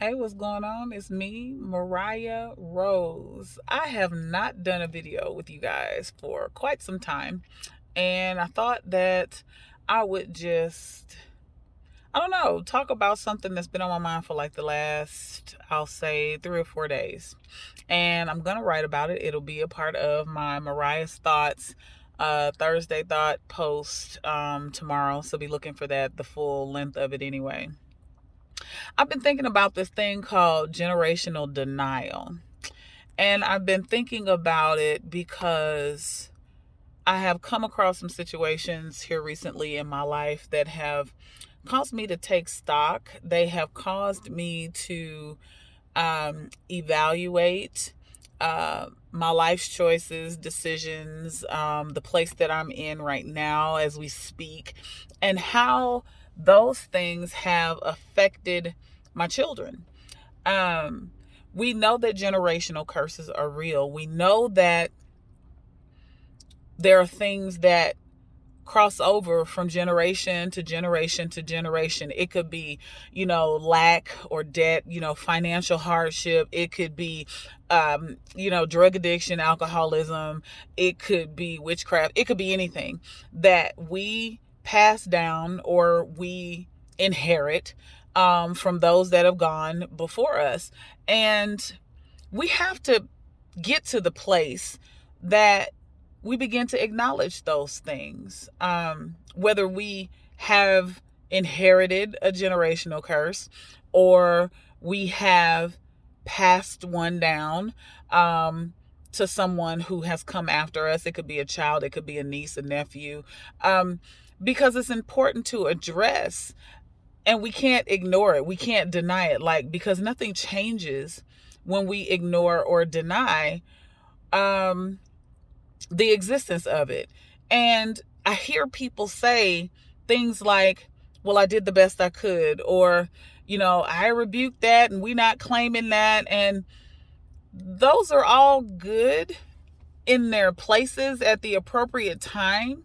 Hey, what's going on? It's me, Mariah Rose. I have not done a video with you guys for quite some time, and I thought that I would just, I don't know, talk about something that's been on my mind for like the last, I'll say, 3 or 4 days. And I'm going to write about it. It'll be a part of my Mariah's Thoughts Thursday Thought post tomorrow. So be looking for that, the full length of it anyway. I've been thinking about this thing called generational denial. And I've been thinking about it because I have come across some situations here recently in my life that have caused me to take stock. They have caused me to evaluate my life's choices, decisions, the place that I'm in right now as we speak, and how those things have affected my children. Um, we know that generational curses are real. We know that there are things that cross over from generation to generation to generation. It could be, lack or debt, financial hardship. It could be, drug addiction, alcoholism. It could be witchcraft. It could be anything that we pass down or we inherit from those that have gone before us. And we have to get to the place that we begin to acknowledge those things. Whether we have inherited a generational curse or we have passed one down to someone who has come after us. It could be a child, it could be a niece, a nephew, because it's important to address, and we can't ignore it. We can't deny it, because nothing changes when we ignore or deny um, the existence of it. And I hear people say things like, well, I did the best I could, or, I rebuke that and we not claiming that. And those are all good in their places at the appropriate time.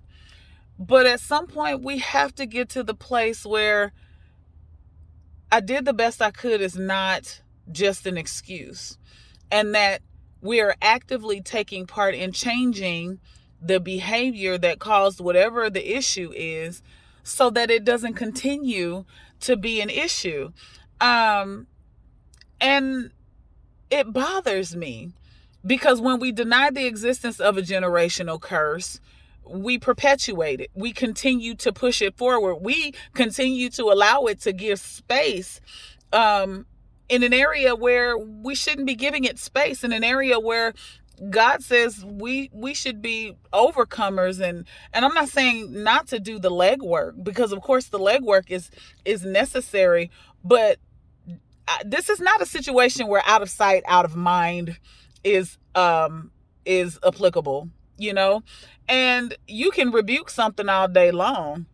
But at some point, we have to get to the place where I did the best I could is not just an excuse, and that we are actively taking part in changing the behavior that caused whatever the issue is so that it doesn't continue to be an issue. Um, and it bothers me because when we deny the existence of a generational curse, we perpetuate it. We continue to push it forward. We continue to allow it to give space in an area where we shouldn't be giving it space, in an area where God says we should be overcomers. And I'm not saying not to do the legwork, because of course the legwork is necessary, but this is not a situation where out of sight, out of mind is applicable, you know? And you can rebuke something all day long,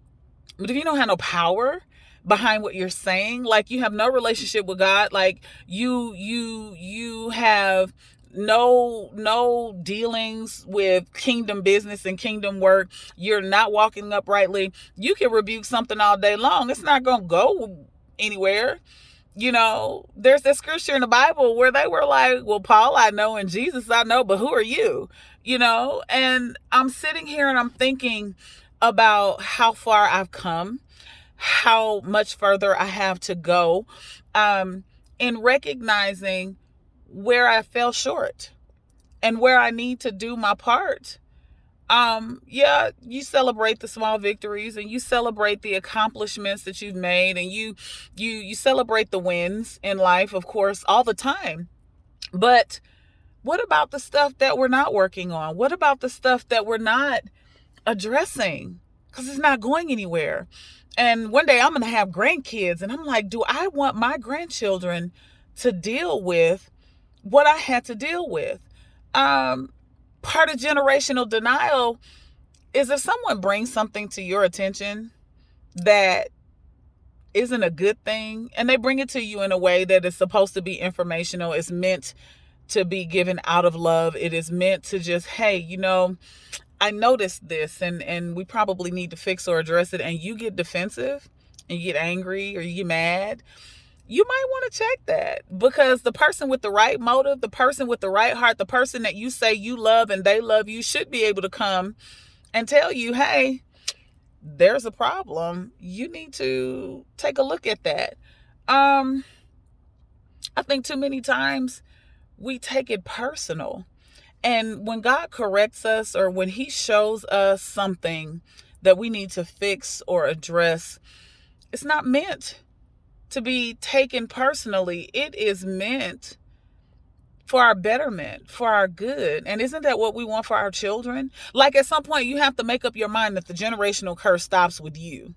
but if you don't have no power behind what you're saying, like you have no relationship with God, like you have no dealings with kingdom business and kingdom work, you're not walking uprightly, you can rebuke something all day long. It's not going to go anywhere. There's that scripture in the Bible where they were like, well, Paul I know and Jesus I know, but who are you? And I'm sitting here and I'm thinking about how far I've come, how much further I have to go, in recognizing where I fell short and where I need to do my part. Yeah, you celebrate the small victories and you celebrate the accomplishments that you've made, and you celebrate the wins in life, of course, all the time. But what about the stuff that we're not working on? What about the stuff that we're not addressing? Because it's not going anywhere. And one day I'm going to have grandkids, and I'm like, do I want my grandchildren to deal with what I had to deal with? Part of generational denial is if someone brings something to your attention that isn't a good thing, and they bring it to you in a way that is supposed to be informational, it's meant to be given out of love, it is meant to just, hey, I noticed this, and we probably need to fix or address it, and you get defensive and you get angry or you get mad, you might want to check that, because the person with the right motive, the person with the right heart, the person that you say you love and they love you should be able to come and tell you, hey, there's a problem. You need to take a look at that. I think too many times we take it personal. And when God corrects us, or when he shows us something that we need to fix or address, it's not meant to be taken personally. It is meant for our betterment, for our good. And isn't that what we want for our children? Like, at some point, you have to make up your mind that the generational curse stops with you.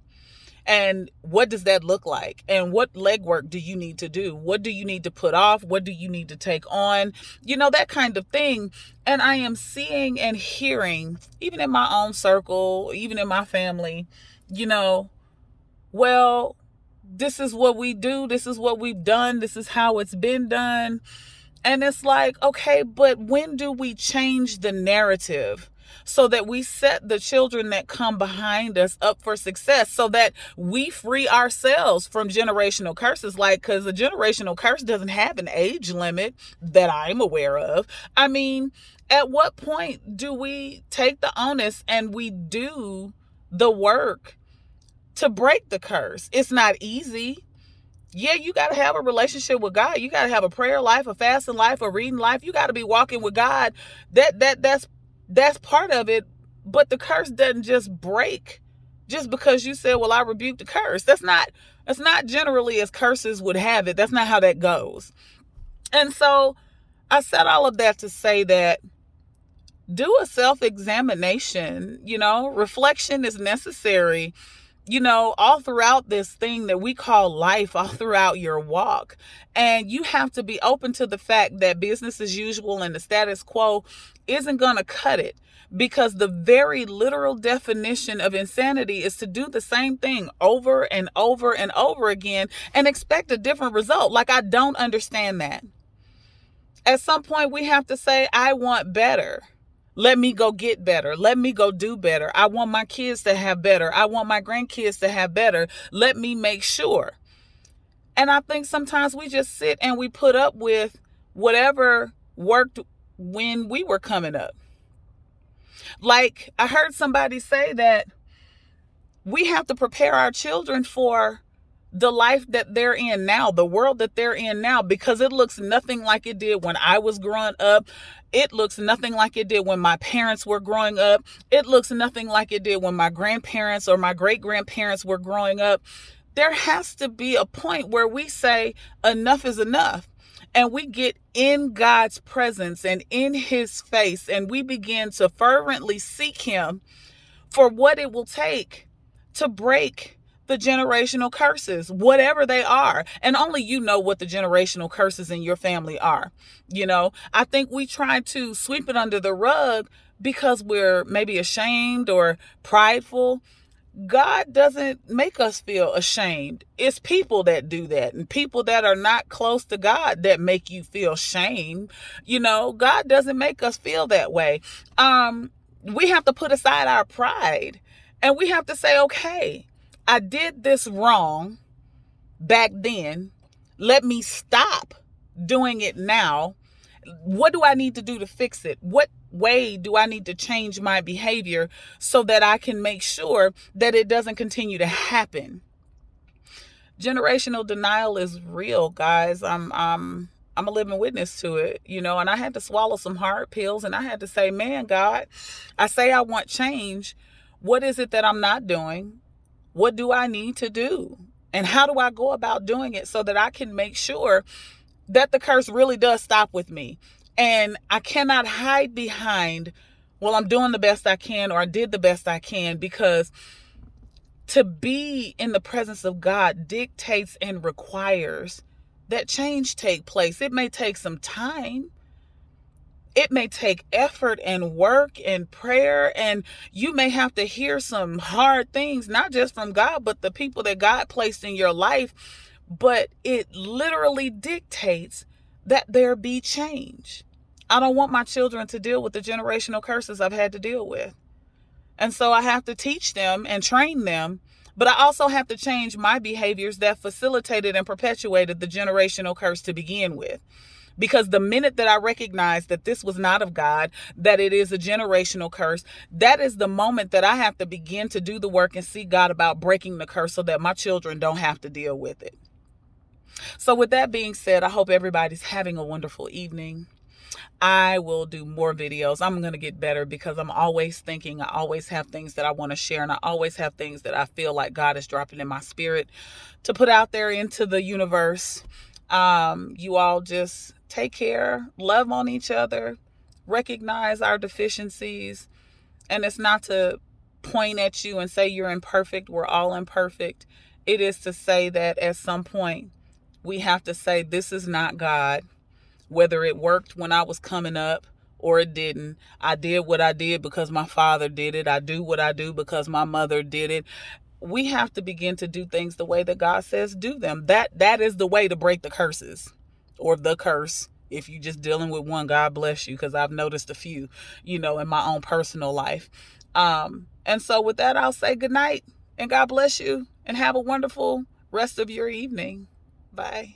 And what does that look like? And what legwork do you need to do? What do you need to put off? What do you need to take on? You know, that kind of thing. And I am seeing and hearing, even in my own circle, even in my family, you know, well, this is what we do. This is what we've done. This is how it's been done. And it's like, okay, but when do we change the narrative so that we set the children that come behind us up for success, so that we free ourselves from generational curses? Like, because a generational curse doesn't have an age limit that I'm aware of. I mean, at what point do we take the onus and we do the work to break the curse? It's not easy. Yeah, you got to have a relationship with God. You got to have a prayer life, a fasting life, a reading life. You got to be walking with God. That's part of it. But the curse doesn't just break just because you said, well, I rebuked the curse. That's not generally as curses would have it. That's not how that goes. And so I said all of that to say that do a self-examination. You know, reflection is necessary, you know, all throughout this thing that we call life, all throughout your walk. And you have to be open to the fact that business as usual and the status quo isn't going to cut it, because the very literal definition of insanity is to do the same thing over and over and over again and expect a different result. Like, I don't understand that. At some point, we have to say, I want better. Let me go get better. Let me go do better. I want my kids to have better. I want my grandkids to have better. Let me make sure. And I think sometimes we just sit and we put up with whatever worked when we were coming up. Like, I heard somebody say that we have to prepare our children for the life that they're in now, the world that they're in now, because it looks nothing like it did when I was growing up. It looks nothing like it did when my parents were growing up. It looks nothing like it did when my grandparents or my great-grandparents were growing up. There has to be a point where we say enough is enough, and we get in God's presence and in his face, and we begin to fervently seek him for what it will take to break the generational curses, whatever they are. And only you know what the generational curses in your family are. You know, I think we try to sweep it under the rug because we're maybe ashamed or prideful. God doesn't make us feel ashamed. It's people that do that, and people that are not close to God that make you feel shame. You know, God doesn't make us feel that way. We have to put aside our pride, and we have to say, okay, I did this wrong back then. Let me stop doing it now. What do I need to do to fix it? What way do I need to change my behavior so that I can make sure that it doesn't continue to happen? Generational denial is real, guys. I'm a living witness to it, you know, and I had to swallow some hard pills, and I had to say, man, God, I say I want change. What is it that I'm not doing? What do I need to do? And how do I go about doing it so that I can make sure that the curse really does stop with me? And I cannot hide behind, well, I'm doing the best I can, or I did the best I can, because to be in the presence of God dictates and requires that change take place. It may take some time. It may take effort and work and prayer, and you may have to hear some hard things, not just from God, but the people that God placed in your life. But it literally dictates that there be change. I don't want my children to deal with the generational curses I've had to deal with. And so I have to teach them and train them But I also have to change my behaviors that facilitated and perpetuated the generational curse to begin with. Because the minute that I recognize that this was not of God, that it is a generational curse, that is the moment that I have to begin to do the work and see God about breaking the curse so that my children don't have to deal with it. So with that being said, I hope everybody's having a wonderful evening. I will do more videos. I'm going to get better because I'm always thinking. I always have things that I want to share, and I always have things that I feel like God is dropping in my spirit to put out there into the universe. You all just take care, love on each other, recognize our deficiencies. And it's not to point at you and say you're imperfect. We're all imperfect. It is to say that at some point we have to say, this is not God. Whether it worked when I was coming up or it didn't, I did what I did because my father did it. I do what I do because my mother did it. We have to begin to do things the way that God says do them. That is the way to break the curses, or the curse. If you're just dealing with one, God bless you, because I've noticed a few, in my own personal life. And so with that, I'll say good night and God bless you and have a wonderful rest of your evening. Bye.